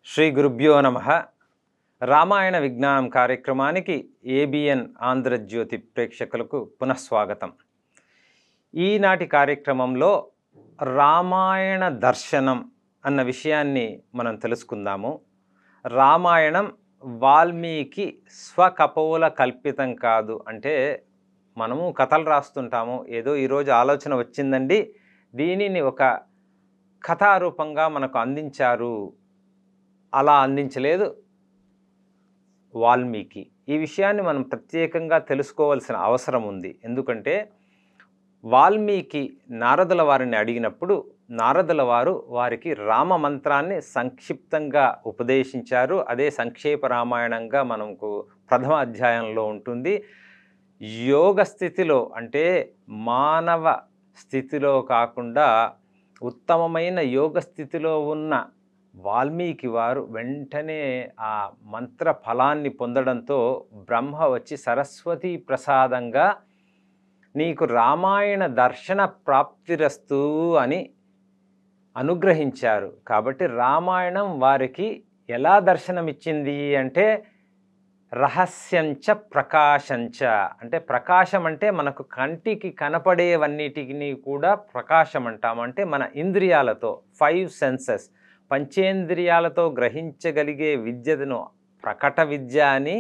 శ్రీ గురుభ్యో నమః. రామాయణ విజ్ఞానం కార్యక్రమానికి ఏబిఎన్ ఆంధ్రజ్యోతి ప్రేక్షకులకు పునఃస్వాగతం. ఈనాటి కార్యక్రమంలో రామాయణ దర్శనం అన్న విషయాన్ని మనం తెలుసుకుందాము. రామాయణం వాల్మీకి స్వకపోల కల్పితం కాదు. అంటే మనము కథలు రాస్తుంటాము, ఏదో ఈరోజు ఆలోచన వచ్చిందండి, దీనిని ఒక కథారూపంగా మనకు అందించారు, అలా అందించలేదు వాల్మీకి. ఈ విషయాన్ని మనం ప్రత్యేకంగా తెలుసుకోవాల్సిన అవసరం ఉంది. ఎందుకంటే వాల్మీకి నారదుల వారిని అడిగినప్పుడు నారదుల వారు వారికి రామ మంత్రాన్ని సంక్షిప్తంగా ఉపదేశించారు. అదే సంక్షేప రామాయణంగా మనకు ప్రథమ అధ్యాయంలో ఉంటుంది. యోగ స్థితిలో అంటే మానవ స్థితిలో కాకుండా ఉత్తమమైన యోగ స్థితిలో ఉన్న వాల్మీకి వారు వెంటనే ఆ మంత్ర ఫలాన్ని పొందడంతో బ్రహ్మ వచ్చి సరస్వతి ప్రసాదంగా నీకు రామాయణ దర్శన ప్రాప్తిరస్తు అని అనుగ్రహించారు. కాబట్టి రామాయణం వారికి ఎలా దర్శనమిచ్చింది అంటే రహస్యంచ ప్రకాశంచ. అంటే ప్రకాశం అంటే మనకు కంటికి కనపడేవన్నిటిని కూడా ప్రకాశం అంటాము. అంటే మన ఇంద్రియాలతో 5 సెన్సెస్ పంచేంద్రియాలతో గ్రహించగలిగే విద్యను ప్రకట విద్య అని,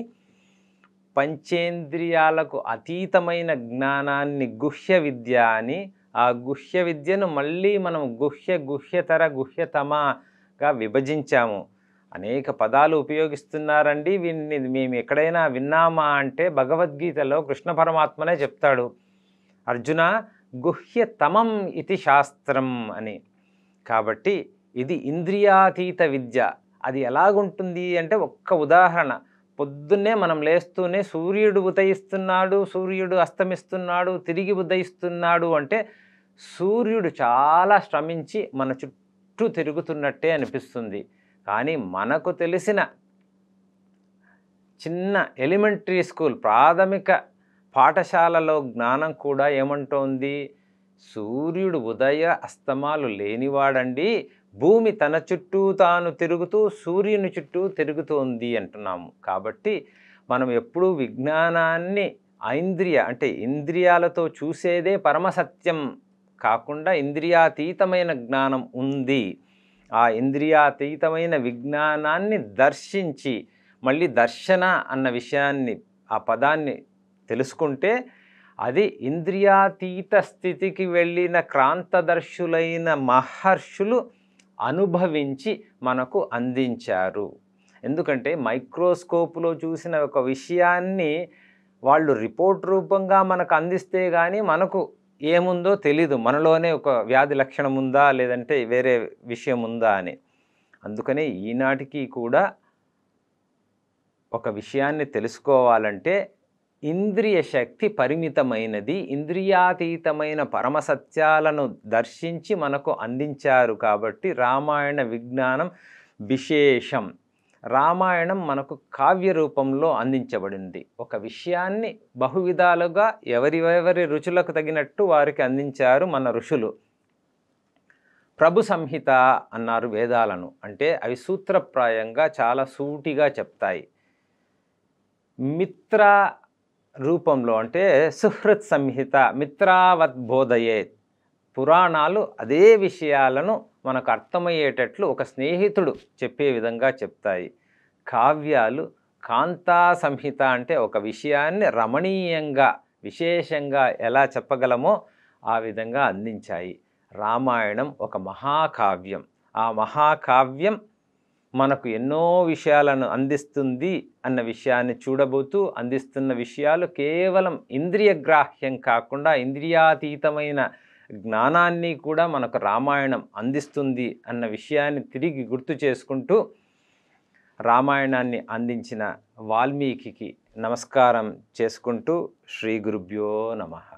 పంచేంద్రియాలకు అతీతమైన జ్ఞానాన్ని గుహ్య విద్య అని, ఆ గుహ్య విద్యను మళ్ళీ మనం గుహ్యతర గుహ్యతమగా విభజించాము. అనేక పదాలు ఉపయోగిస్తున్నారండి, వీటిని మేము ఎక్కడైనా విన్నామా అంటే భగవద్గీతలో కృష్ణ పరమాత్మనే చెప్తాడు, అర్జున గుహ్యతమం ఇది శాస్త్రం అని. కాబట్టి ఇది ఇంద్రియాతీత విద్య. అది ఎలాగుంటుంది అంటే ఒక్క ఉదాహరణ, పొద్దున్నే మనం లేస్తూనే సూర్యుడు ఉదయిస్తున్నాడు, సూర్యుడు అస్తమిస్తున్నాడు, తిరిగి ఉదయిస్తున్నాడు అంటే సూర్యుడు చాలా శ్రమించి మన చుట్టూ తిరుగుతున్నట్టే అనిపిస్తుంది. కానీ మనకు తెలిసిన చిన్న ఎలిమెంటరీ స్కూల్ ప్రాథమిక పాఠశాలలో జ్ఞానం కూడా ఏమంటోంది, సూర్యుడు ఉదయ అస్తమాలు లేనివాడండి, భూమి తన చుట్టూ తాను తిరుగుతూ సూర్యుని చుట్టూ తిరుగుతోంది అంటున్నాము. కాబట్టి మనం ఎప్పుడూ విజ్ఞానాన్ని అంటే ఇంద్రియాలతో చూసేదే పరమసత్యం కాకుండా ఇంద్రియాతీతమైన జ్ఞానం ఉంది. ఆ ఇంద్రియాతీతమైన విజ్ఞానాన్ని దర్శించి మళ్ళీ దర్శన అన్న విషయాన్ని, ఆ పదాన్ని తెలుసుకుంటే అది ఇంద్రియాతీత స్థితికి వెళ్ళిన క్రాంతదర్శులైన మహర్షులు అనుభవించి మనకు అందించారు. ఎందుకంటే మైక్రోస్కోప్లో చూసిన ఒక విషయాన్ని వాళ్ళు రిపోర్ట్ రూపంగా మనకు అందిస్తే కానీ మనకు ఏముందో తెలీదు, మనలోనే ఒక వ్యాధి లక్షణం ఉందా లేదంటే వేరే విషయం ఉందా అని. అందుకనే ఈనాటికి కూడా ఒక విషయాన్ని తెలుసుకోవాలంటే ఇంద్రియ శక్తి పరిమితమైనది, ఇంద్రియాతీతమైన పరమసత్యాలను దర్శించి మనకు అందించారు. కాబట్టి రామాయణ విజ్ఞానం విశేషం. రామాయణం మనకు కావ్య రూపంలో అందించబడింది. ఒక విషయాన్ని బహువిధాలుగా ఎవరి రుచులకు తగినట్టు వారికి అందించారు మన ఋషులు. ప్రభు సంహిత అన్నారు వేదాలను. అంటే అవి సూత్రప్రాయంగా చాలా సూటిగా చెప్తాయి. మిత్ర రూపంలో అంటే సుహృత్ సంహిత మిత్రావత్ బోధయేత్. పురాణాలు అదే విషయాలను మనకు అర్థమయ్యేటట్లు ఒక స్నేహితుడు చెప్పే విధంగా చెప్తాయి. కావ్యాలు కాంతా సంహిత అంటే ఒక విషయాన్ని రమణీయంగా విశేషంగా ఎలా చెప్పగలమో ఆ విధంగా అందించాయి. రామాయణం ఒక మహాకావ్యం. ఆ మహాకావ్యం మనకు ఎన్నో విషయాలను అందిస్తుంది అన్న విషయాన్ని చూడబోతూ, అందిస్తున్న విషయాలు కేవలం ఇంద్రియగ్రాహ్యం కాకుండా ఇంద్రియాతీతమైన జ్ఞానాన్ని కూడా మనకు రామాయణం అందిస్తుంది అన్న విషయాన్ని తిరిగి గుర్తు చేసుకుంటూ రామాయణాన్ని అందించిన వాల్మీకి నమస్కారం చేసుకుంటూ శ్రీ గురుభ్యో నమః.